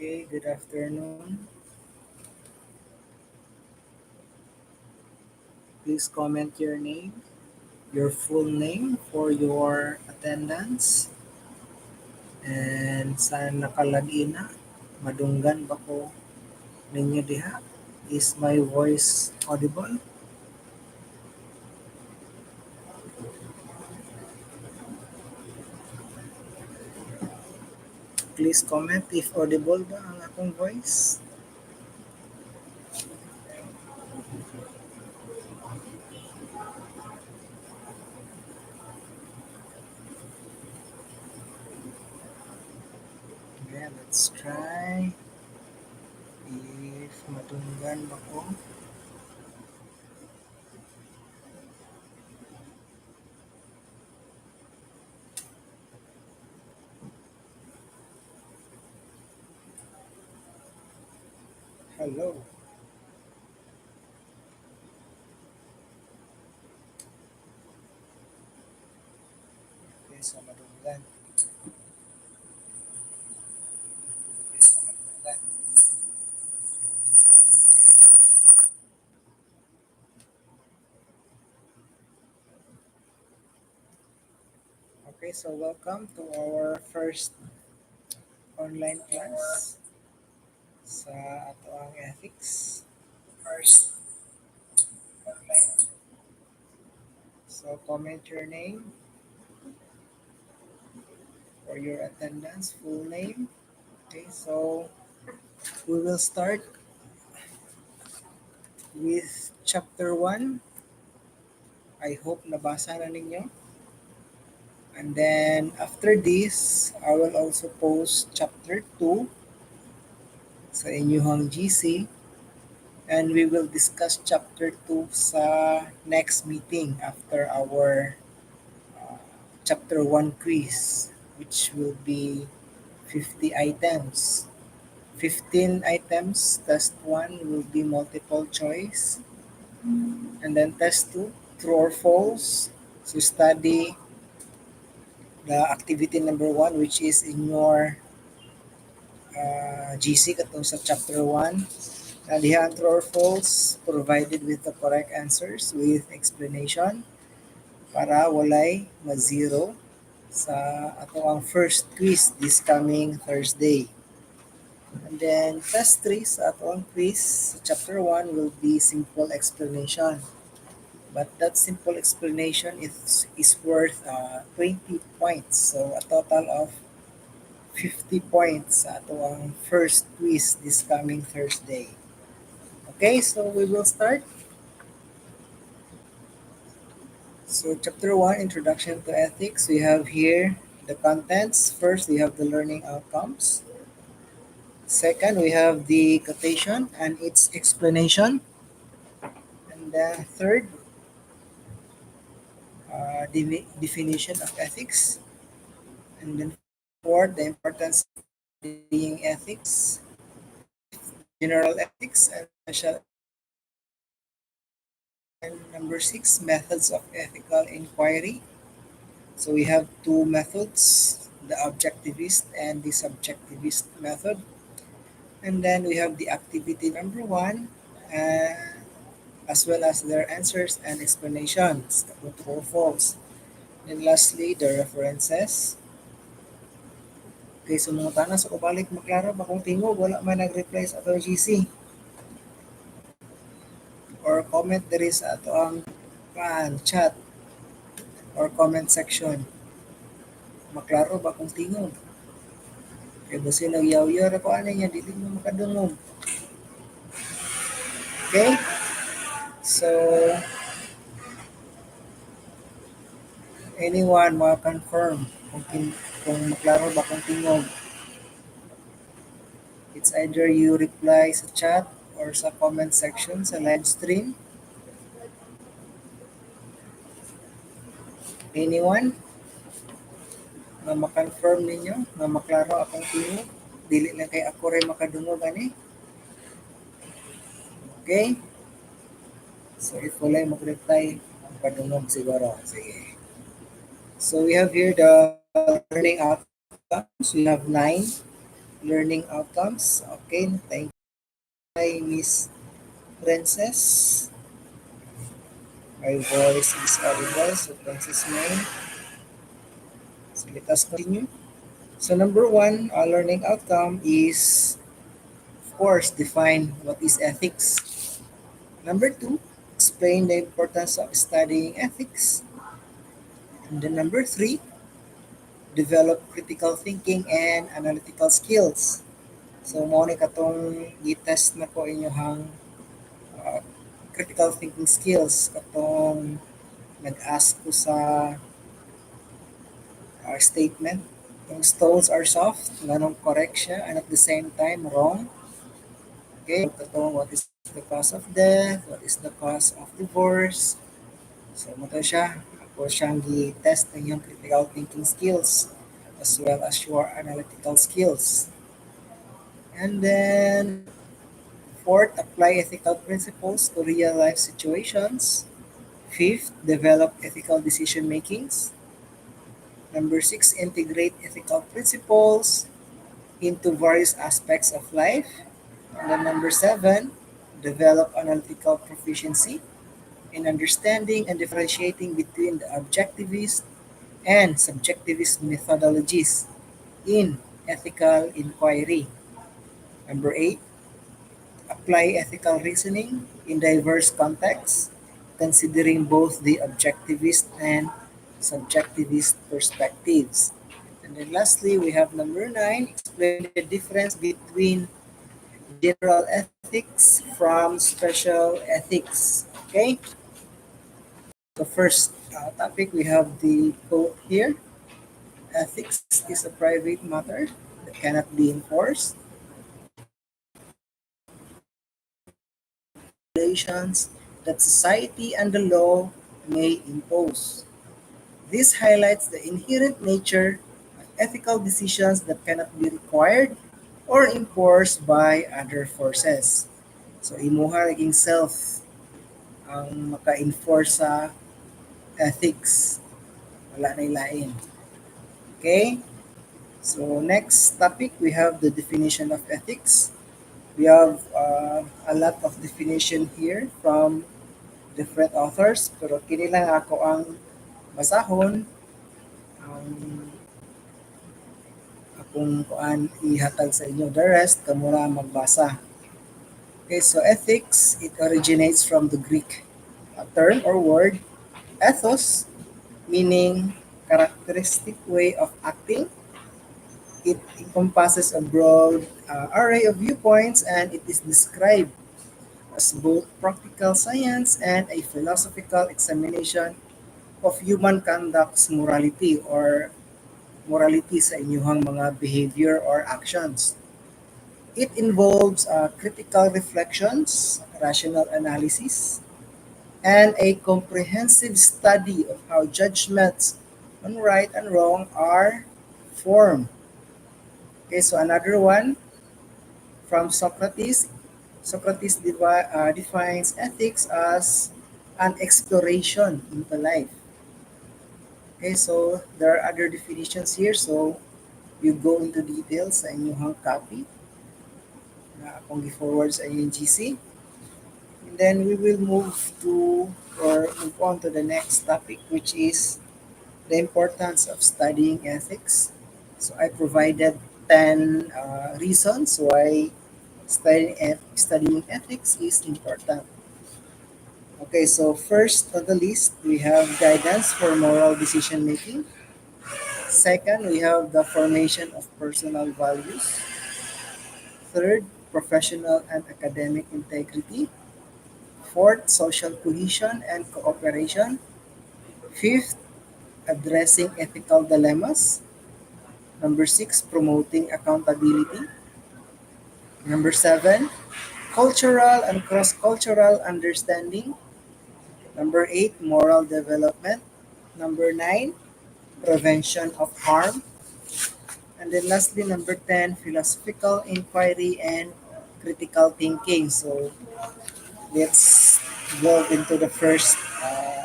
Okay, good afternoon. Please comment your name, your full name for your attendance. And saan nakalagay na? Madunggan ba ko ninyo diha? Is my voice audible? Please comment if audible ba ang akong voice. Okay, let's try. If madunggan ba ko? Hello. Okay, so madunggan. Okay, so welcome to our first online class sa ato ang ethics. First online. So comment your name for your attendance, full name. Okay, so we will start with chapter 1. I hope nabasa na ninyo. And then after this, I will also post chapter 2 sa inyong GC. And we will discuss chapter 2 sa next meeting after our chapter 1 quiz, which will be 50 items. 15 items, test 1 will be multiple choice. And then test 2, true or false. So study the activity number 1, which is in your GC katong sa chapter 1. Diha ang true or false provided with the correct answers with explanation para walay ma-zero sa ato ang first quiz this coming Thursday. And then test 3 sa ato ang quiz sa chapter 1 will be simple explanation. But that simple explanation is worth 20 points. So a total of 50 points sa ato ang first quiz this coming Thursday. Okay, so we will start. So chapter 1, Introduction to Ethics. We have here the contents. First, we have the learning outcomes. Second, we have the quotation and its explanation. And then third, definition of ethics. And then fourth, the importance of studying ethics, general ethics, and special. And number 6, methods of ethical inquiry. So we have two methods, the objectivist and the subjectivist method. And then we have the activity number 1, as well as their answers and explanations, true or false. And lastly, the references. Okay, so mga tanas ako balik maklaro ba kung tingog wala man nag-reply sa ato GC or comment there is ato ang chat or comment section. Maklaro ba kung tingog? Kaya ba sila yaw-yaw ra ko ano niya, dili mo makadungog. Okay? So, anyone ma-confirm kung maklaro ba kung tingog? It's either you reply sa chat or sa comment section sa live stream. Anyone? Na ma-confirm ninyo na maklaro akong tingog? Dili lang kay ako rin makadungog ani. Okay? So if wala mag-reply, makadungog siguro. Sige. So we have here the learning outcomes. We have 9 learning outcomes. Okay, thank you. Hi, Miss Princess. My voice is audible, so Princess May. So let us continue. So number one, our learning outcome is, of course, define what is ethics. Number two, explain the importance of studying ethics. And then number three, develop critical thinking and analytical skills. So mo ni katong i-test na ko inyohang uh, critical thinking skills katong nag-ask ko sa statement. Yung stones are soft, ganong correct siya, and at the same time wrong. Okay, katong what is the cause of death, what is the cause of divorce. So mo to siya, ako siyang gi-test ng yung critical thinking skills as well as your analytical skills. And then fourth, apply ethical principles to real life situations. Fifth, develop ethical decision makings. Number six, integrate ethical principles into various aspects of life. And then number seven, develop analytical proficiency in understanding and differentiating between the objectivist and subjectivist methodologies in ethical inquiry. Number eight, apply ethical reasoning in diverse contexts, considering both the objectivist and subjectivist perspectives. And then lastly, we have number nine, explain the difference between general ethics from special ethics. Okay, the first topic we have the quote here. Ethics is a private matter that cannot be enforced. Regulations that society and the law may impose. This highlights the inherent nature of ethical decisions that cannot be required or enforced by other forces. So imuha naging self ang maka-enforce sa ethics. Wala na ilain. Okay? So next topic, we have the definition of ethics. We have a lot of definition here from different authors, pero kini lang ako ang basahon, ang akong kuan ihatag sa inyo. The rest, kamo na magbasa. Okay, so ethics, it originates from the Greek term or word ethos, meaning characteristic way of acting. It encompasses a broad array of viewpoints and it is described as both practical science and a philosophical examination of human conduct's morality or morality sa inyong mga behavior or actions. It involves critical reflections, rational analysis, and a comprehensive study of how judgments on right and wrong are formed. Okay, so another one from Socrates. Socrates defines ethics as an exploration into life. Okay, so there are other definitions here. So you go into details sa inyong copy na akong gi-forward sa inyong GC. And then we will move on to the next topic, which is the importance of studying ethics. So I provided 10 reasons why studying ethics is important. Okay, so first on the list, we have guidance for moral decision making. Second, we have the formation of personal values. Third, professional and academic integrity. Fourth, social cohesion and cooperation. Fifth, addressing ethical dilemmas. Number six, promoting accountability. Number seven, cultural and cross-cultural understanding. Number eight, moral development. Number nine, prevention of harm. And then lastly, number 10, philosophical inquiry and critical thinking. So let's delve into the first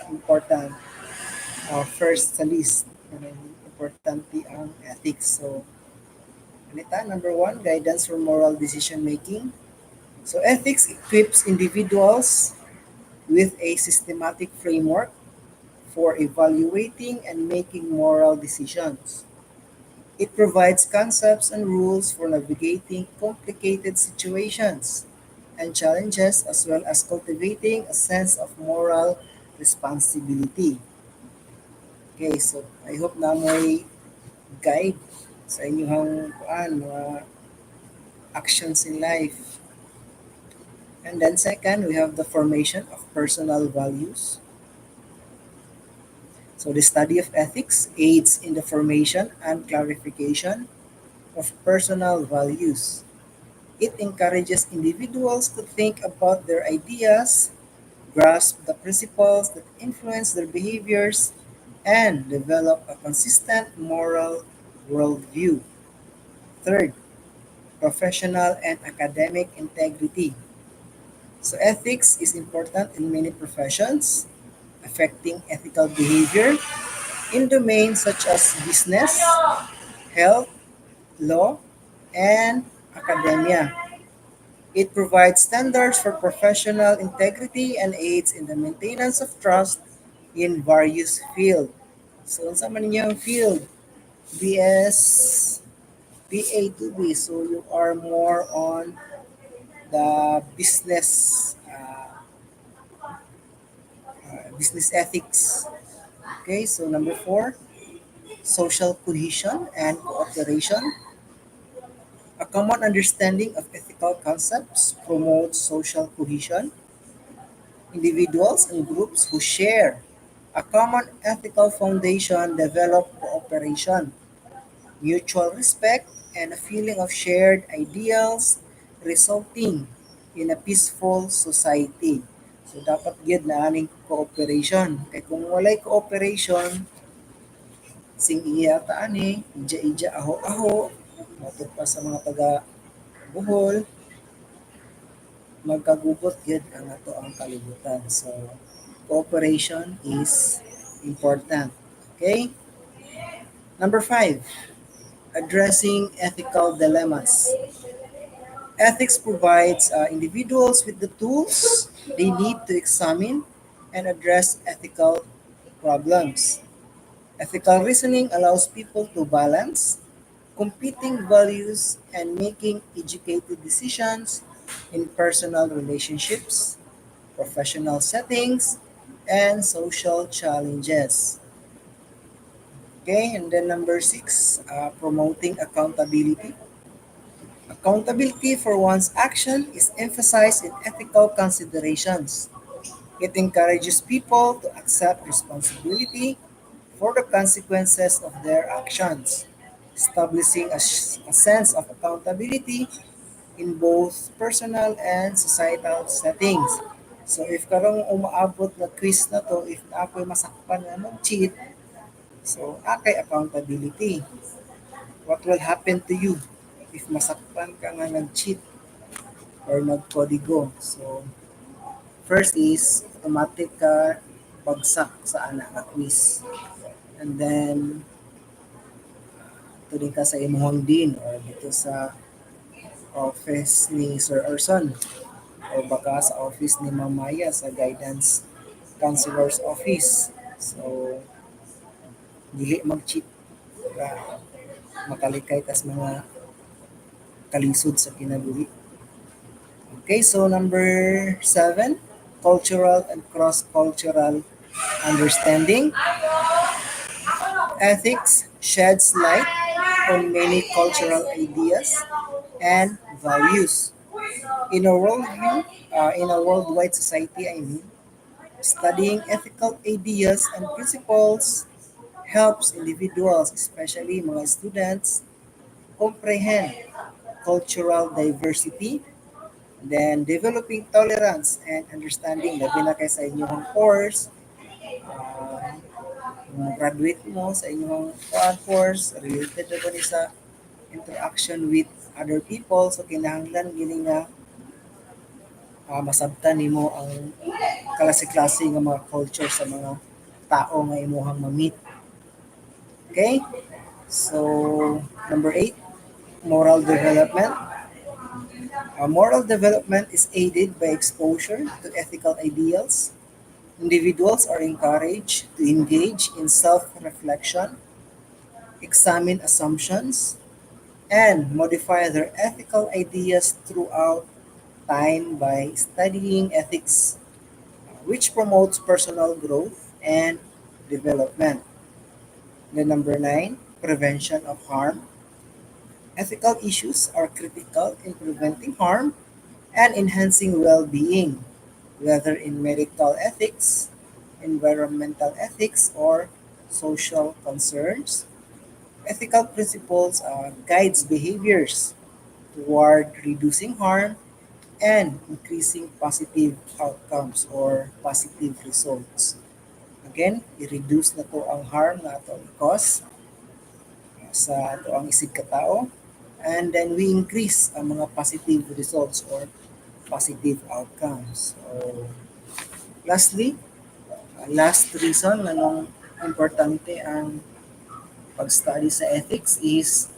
important, first sa list. Importante ang ethics. So Anita, number one, guidance for moral decision making. So ethics equips individuals with a systematic framework for evaluating and making moral decisions. It provides concepts and rules for navigating complicated situations and challenges as well as cultivating a sense of moral responsibility. Okay, so I hope na may guide sa inyong mga actions in life. And then second, we have the formation of personal values. So the study of ethics aids in the formation and clarification of personal values. It encourages individuals to think about their ideas, grasp the principles that influence their behaviors, and develop a consistent moral worldview. Third, professional and academic integrity. So ethics is important in many professions, affecting ethical behavior in domains such as business, health, law, and academia. It provides standards for professional integrity and aids in the maintenance of trust in various fields. So, unsa man ninyong field? BS, BA to B. So, you are more on the business ethics. Okay, so number four, social cohesion and cooperation. A common understanding of ethical concepts promotes social cohesion. Individuals and groups who share a common ethical foundation develop cooperation, mutual respect, and a feeling of shared ideals, resulting in a peaceful society. So dapat gyud na aning cooperation. Kay kung walay cooperation, sing iya ta ani, ija-ija aho-aho, matud pa sa mga taga Bohol, magkagugot gyud ang ato ang kalibutan. So cooperation is important. Okay? Number five, addressing ethical dilemmas. Ethics provides individuals with the tools they need to examine and address ethical problems. Ethical reasoning allows people to balance competing values and making educated decisions in personal relationships, professional settings, and social challenges. Okay, and then number six, promoting accountability. Accountability for one's action is emphasized in ethical considerations. It encourages people to accept responsibility for the consequences of their actions, establishing a sense of accountability in both personal and societal settings. So if karong umaabot na quiz na to, if na ako'y masakpan na mag-cheat, so akay accountability. What will happen to you if masakpan ka nga nag-cheat or nagkodigo? So first is automatic ka bagsak sa ana nga quiz. And then tuloy ka sa imuhang dean or dito sa office ni Sir Erson o baka sa office ni Ma'am Maya sa guidance counselor's office. So, dili mag-cheat para makalikay tas mga kalisod sa kinabuhi. Okay, so number seven, cultural and cross-cultural understanding. Ethics sheds light on many cultural ideas and values. In a worldview, in a worldwide society, I mean, studying ethical ideas and principles helps individuals, especially mga students, comprehend cultural diversity, then developing tolerance and understanding, labi na kay sa inyong course, kung graduate mo sa inyong course, related na ba ni sa interaction with other people, so kinahanglan gini nga masabtan nimo ang klase-klase nga mga culture sa mga tao nga imuhang ma-meet. Okay? So, number eight, Moral development. Moral development is aided by exposure to ethical ideals. Individuals are encouraged to engage in self reflection, examine assumptions, and modify their ethical ideas throughout time by studying ethics, which promotes personal growth and development. The number nine, prevention of harm. Ethical issues are critical in preventing harm and enhancing well being, whether in medical ethics, environmental ethics, or social concerns. Ethical principles guides behaviors toward reducing harm and increasing positive outcomes or positive results. Again, i-reduce na to ang harm na ato cause sa ato ang isig katao, and then we increase ang mga positive results or positive outcomes. So, lastly, last reason nga nung importante ang pag-study sa ethics is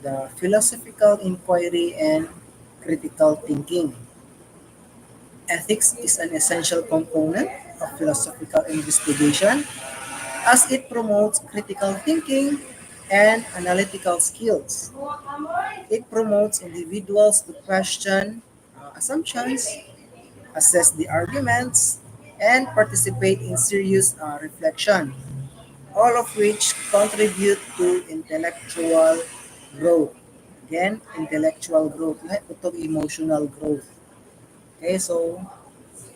the philosophical inquiry and critical thinking. Ethics is an essential component of philosophical investigation as it promotes critical thinking and analytical skills. It promotes individuals to question assumptions, assess the arguments, and participate in serious reflection, all of which contribute to intellectual growth. Again, intellectual growth, not ito emotional growth. Okay, so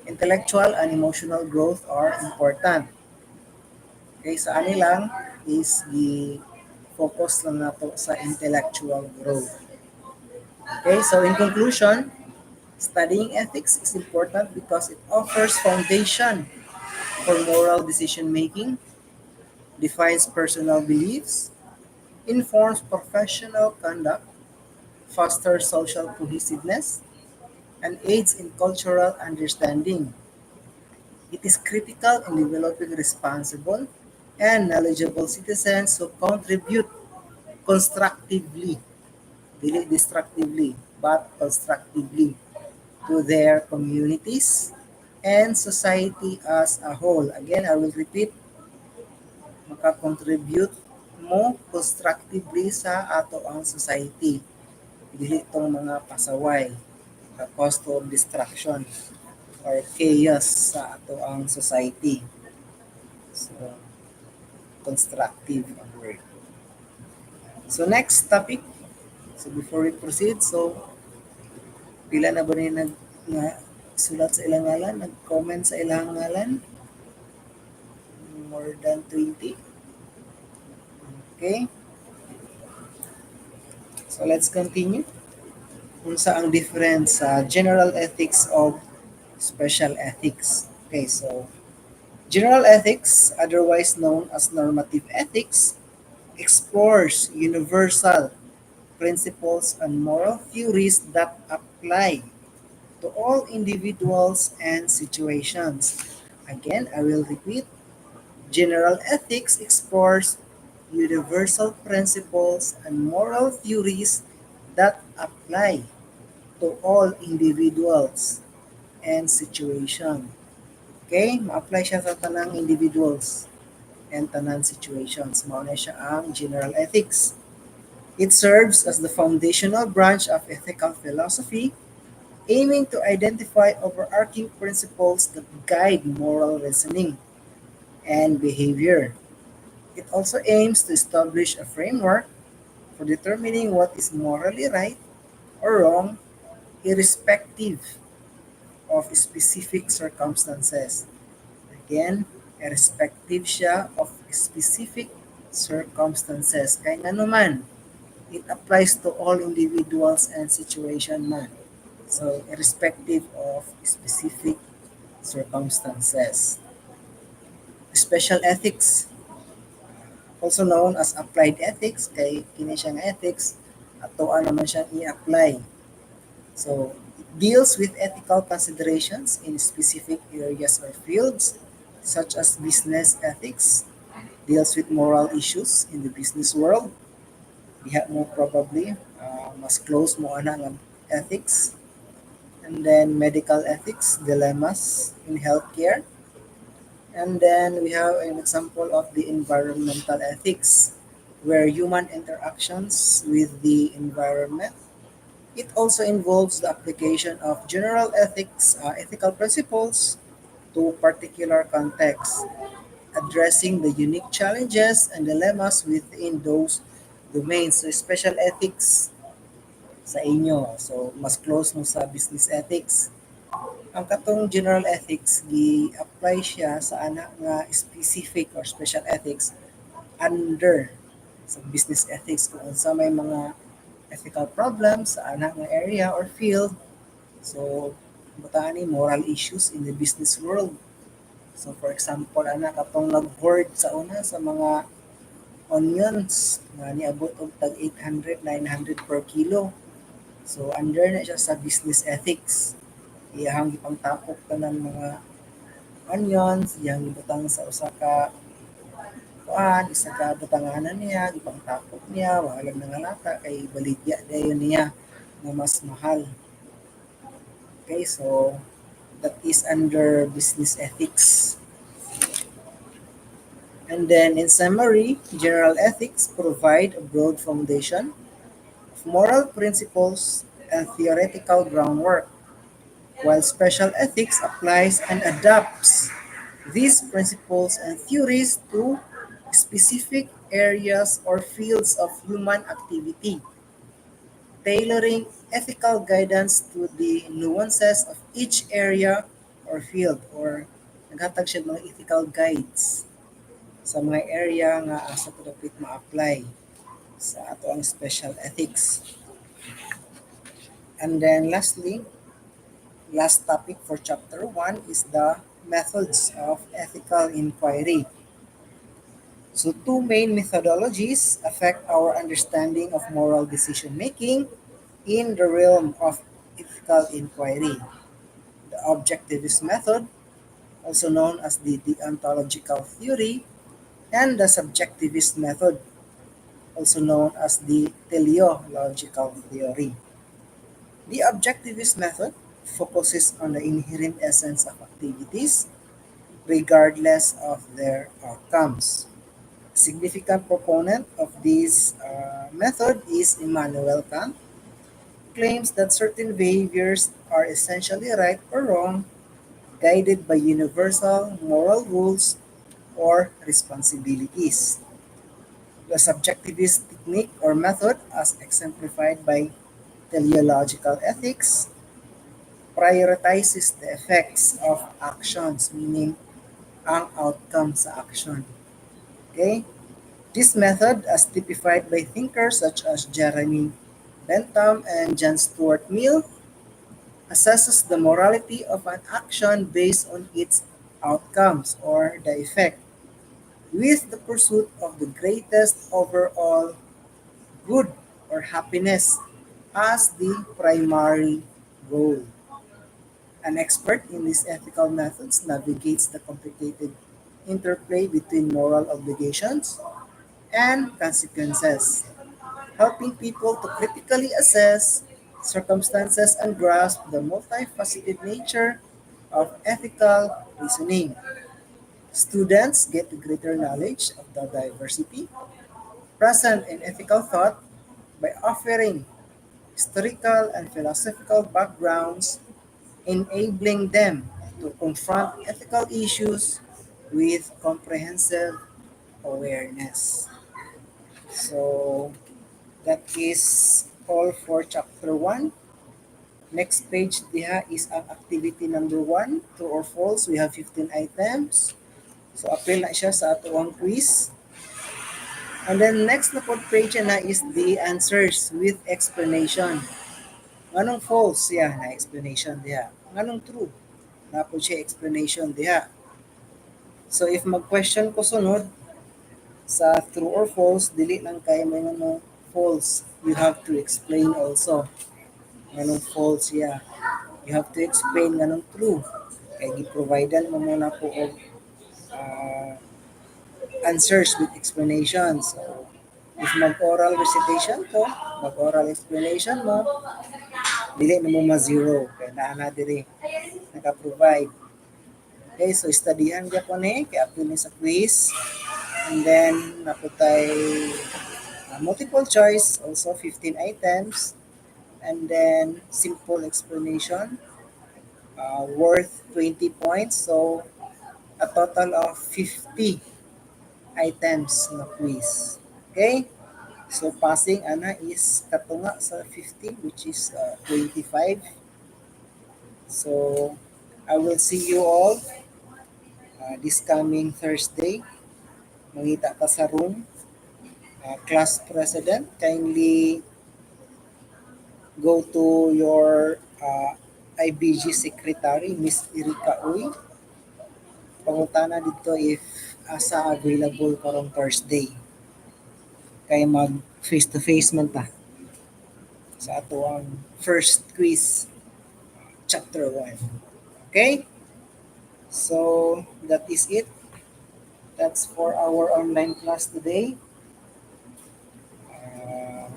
intellectual and emotional growth are important. Okay, sa ani lang is the focus lang nato sa intellectual growth. Okay, so in conclusion, studying ethics is important because it offers foundation for moral decision making, defines personal beliefs, informs professional conduct, fosters social cohesiveness, and aids in cultural understanding. It is critical in developing responsible and knowledgeable citizens who contribute constructively, dili destructively, but constructively to their communities and society as a whole. Again, I will repeat, makakontribute mo constructively sa ato ang society. Dili tong mga pasaway, cause to destruction or chaos sa ato ang society. So, constructive ang word. So, next topic. So, before we proceed, so, pila na ba rin nga sulat sa ilang ngalan, nag-comment sa ilang ngalan? More than 20. Okay? So, let's continue. Unsa ang difference sa general ethics of special ethics? Okay, so, general ethics, otherwise known as normative ethics, explores universal principles and moral theories that apply to all individuals and situations. Again, I will repeat. General ethics explores universal principles and moral theories that apply to all individuals and situation. Okay? Ma-apply siya sa tanang individuals and tanan situations. Mao na siya ang general ethics. It serves as the foundational branch of ethical philosophy, aiming to identify overarching principles that guide moral reasoning and behavior. It also aims to establish a framework for determining what is morally right or wrong, irrespective of specific circumstances. Again, irrespective siya of specific circumstances. Kaya nga naman, it applies to all individuals and situation man. So, irrespective of specific circumstances. Special ethics, also known as applied ethics, kay kini siya nga ethics, atoan naman siyang i-apply. So, it deals with ethical considerations in specific areas or fields, such as business ethics, deals with moral issues in the business world. Diha mo probably mas close mo ana nga ethics. And then medical ethics, dilemmas in healthcare. And then we have an example of the environmental ethics, where human interactions with the environment. It also involves the application of general ethical principles to particular contexts, addressing the unique challenges and dilemmas within those domains. So, special ethics sa inyo. So, mas close mo sa business ethics. Ang katong general ethics, gi-apply siya sa ana nga specific or special ethics under sa business ethics kung unsa may mga ethical problems sa ana nga area or field. So, butaan ni moral issues in the business world. So, for example, ana katong nag-hoard sa una sa mga onions nga niabot og tag 800, 900 per kilo. So, under na siya sa business ethics. Iyahang gipangtapok tanan mga onions, iyang gibutang sa usa ka kuan, isa ka butanganan niya, gipangtapok niya, walang nangalata kay baligya dayon niya nga mas mahal. Okay, so that is under business ethics. And then in summary, general ethics provide a broad foundation of moral principles and theoretical groundwork, while special ethics applies and adapts these principles and theories to specific areas or fields of human activity, tailoring ethical guidance to the nuances of each area or field, or naghatag siya mga ethical guides sa mga area nga asa to dapat ma-apply sa ato ang special ethics. And then lastly, last topic for chapter 1 is the methods of ethical inquiry. So two main methodologies affect our understanding of moral decision making in the realm of ethical inquiry. The objectivist method, also known as the deontological theory, and the subjectivist method, also known as the teleological theory. The objectivist method focuses on the inherent essence of activities, regardless of their outcomes. A significant proponent of this method is Immanuel Kant, claims that certain behaviors are essentially right or wrong, guided by universal moral rules or responsibilities. The subjectivist technique or method, as exemplified by teleological ethics, prioritizes the effects of actions, meaning ang outcome sa action. Okay? This method, as typified by thinkers such as Jeremy Bentham and John Stuart Mill, assesses the morality of an action based on its outcomes or the effect, with the pursuit of the greatest overall good or happiness as the primary goal. An expert in these ethical methods navigates the complicated interplay between moral obligations and consequences, helping people to critically assess circumstances and grasp the multifaceted nature of ethical reasoning. Students get a greater knowledge of the diversity present in ethical thought by offering historical and philosophical backgrounds, enabling them to confront ethical issues with comprehensive awareness. So that is all for chapter 1. Next page diha is ang activity number 1, true or false. We have 15 items. So appeal na siya sa ato ang quiz. And then next na po page na is the answers with explanation. Nganong false siya na explanation diha. Nganong true na po siya explanation diha. So if mag-question ko sunod sa true or false, dili lang kay may nganong false. You have to explain also. Nganong false siya. You have to explain nganong true. Kay gi-providean mo muna po og uh, answers with explanations. So, if mag-oral recitation ko, mag-oral explanation mo, dili na mo ma-zero. Kaya naana diri, naka-provide. Okay, so studyhan niya po ni, kaya apil ni sa quiz. And then, naputay multiple choice, also 15 items. And then, simple explanation, worth 20 points. So, a total of 50 items na quiz. Okay? So, passing ana is katunga sa 50, which is 25. So, I will see you all this coming Thursday. Mangita ka sa room. Class president, kindly go to your IBG secretary, Miss Erika Uy. Pangutana dito if asa available karong Thursday. Kay mag face to face man ta sa ato ang first quiz, chapter 1. Okay? So, that is it. That's for our online class today. Uh,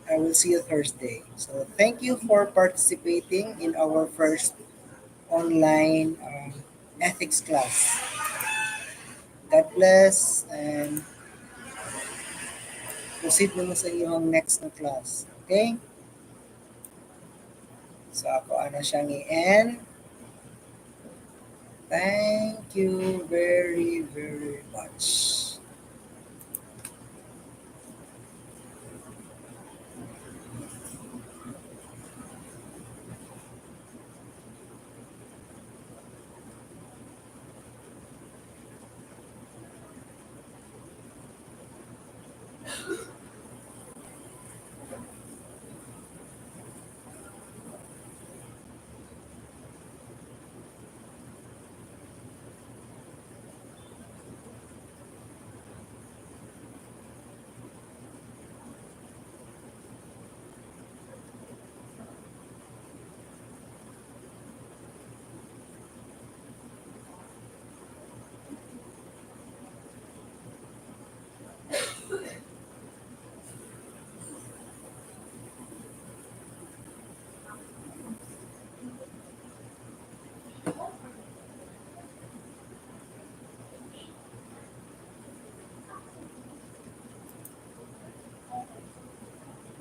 I will see you Thursday. So, thank you for participating in our first online ethics class. God bless and proceed mo sa iyong next na class. Okay? So, ako ana siyang i-end. Thank you very, very much.